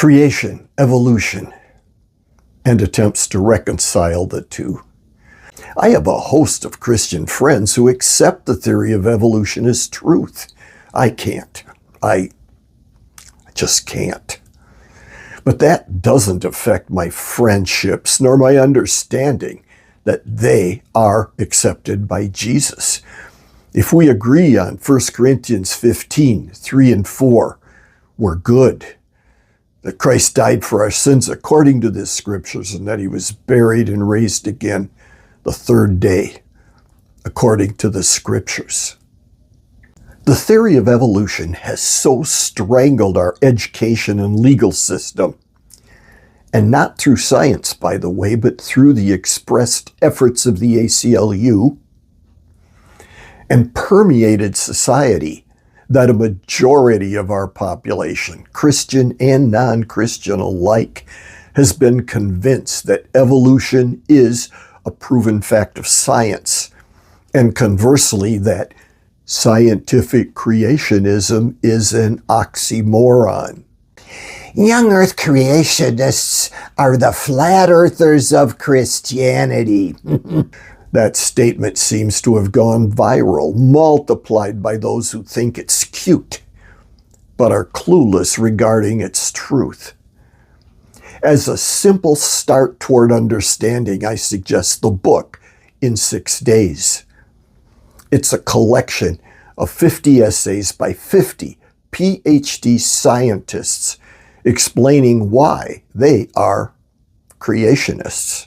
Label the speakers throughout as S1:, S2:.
S1: creation, evolution, and attempts to reconcile the two. I have a host of Christian friends who accept the theory of evolution as truth. I can't. I just can't. But that doesn't affect my friendships nor my understanding that they are accepted by Jesus. If we agree on 1 Corinthians 15, 3 and 4, we're good. That Christ died for our sins according to the scriptures, and that he was buried and raised again the third day according to the scriptures. The theory of evolution has so strangled our education and legal system, and not through science, by the way, but through the expressed efforts of the ACLU, and permeated society, that a majority of our population, Christian and non-Christian alike, has been convinced that evolution is a proven fact of science, and conversely that scientific creationism is an oxymoron.
S2: Young Earth creationists are the flat earthers of Christianity.
S1: That statement seems to have gone viral, multiplied by those who think it's cute, but are clueless regarding its truth. As a simple start toward understanding, I suggest the book In 6 Days. It's a collection of 50 essays by 50 PhD scientists explaining why they are creationists.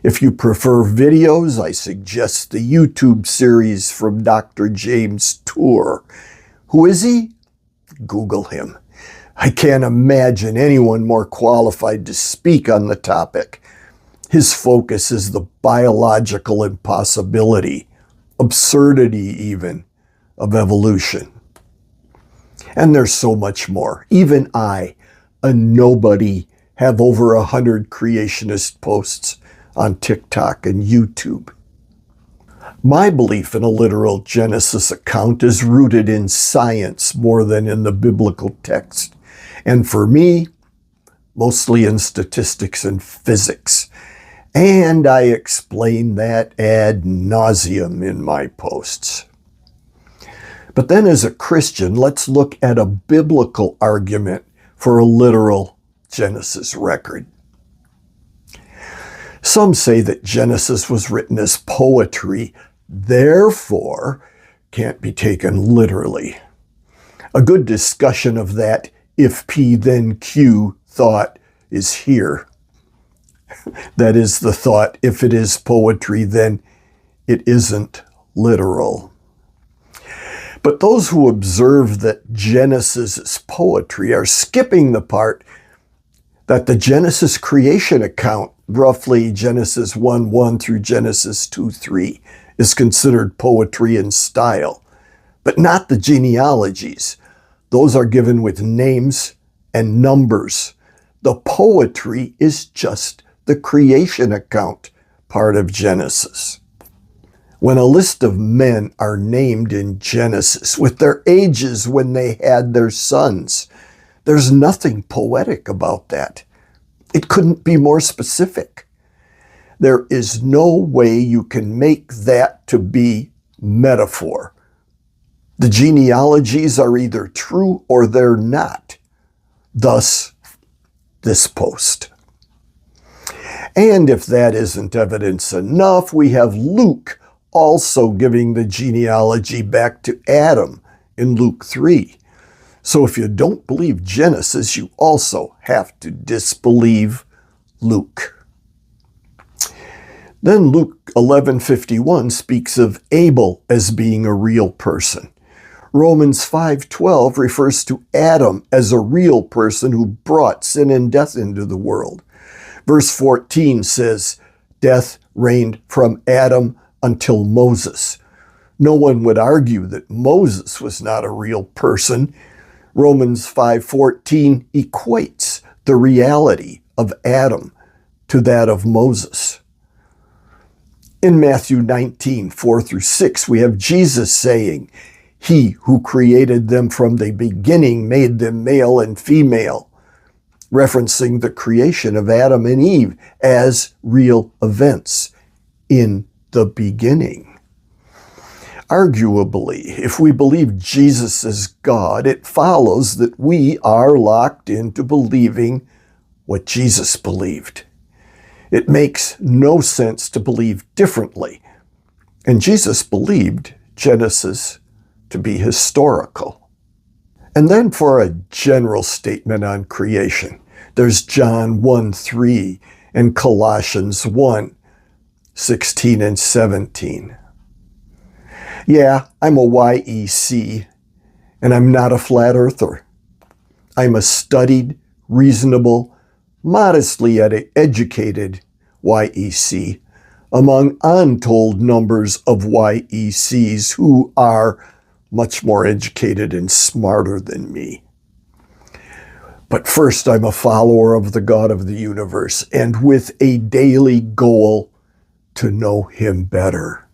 S1: If you prefer videos, I suggest the YouTube series from Dr. James Tour. Who is he? Google him. I can't imagine anyone more qualified to speak on the topic. His focus is the biological impossibility, absurdity even, of evolution. And there's so much more. Even I, a nobody, have over 100 creationist posts on TikTok and YouTube. My belief in a literal Genesis account is rooted in science more than in the biblical text. And for me, mostly in statistics and physics. And I explain that ad nauseum in my posts. But then as a Christian, let's look at a biblical argument for a literal Genesis record. Some say that Genesis was written as poetry, therefore can't be taken literally. A good discussion of that if P then Q thought is here. That is the thought, if it is poetry, then it isn't literal. But those who observe that Genesis is poetry are skipping the part that the Genesis creation account, roughly Genesis 1:1 through Genesis 2:3, is considered poetry in style, but not the genealogies. Those are given with names and numbers. The poetry is just the creation account part of Genesis. When a list of men are named in Genesis with their ages when they had their sons, there's nothing poetic about that. It couldn't be more specific. There is no way you can make that to be metaphor. The genealogies are either true or they're not. Thus, this post. And if that isn't evidence enough, we have Luke also giving the genealogy back to Adam in Luke 3. So if you don't believe Genesis, you also have to disbelieve Luke. Then Luke 11:51 speaks of Abel as being a real person. Romans 5:12 refers to Adam as a real person who brought sin and death into the world. Verse 14 says, death reigned from Adam until Moses. No one would argue that Moses was not a real person. Romans 5:14 equates the reality of Adam to that of Moses. In Matthew 19:4 through 6, we have Jesus saying, "He who created them from the beginning made them male and female." referencing the creation of Adam and Eve as real events in the beginning. Arguably, if we believe Jesus is God, it follows that we are locked into believing what Jesus believed. It makes no sense to believe differently. And Jesus believed Genesis to be historical. And then for a general statement on creation, there's John 1:3 and Colossians 1:16 and 17. Yeah, I'm a YEC, and I'm not a flat earther. I'm a studied, reasonable, modestly educated YEC among untold numbers of YECs who are much more educated and smarter than me. But first, I'm a follower of the God of the universe, and with a daily goal to know him better.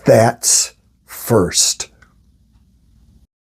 S1: That's first.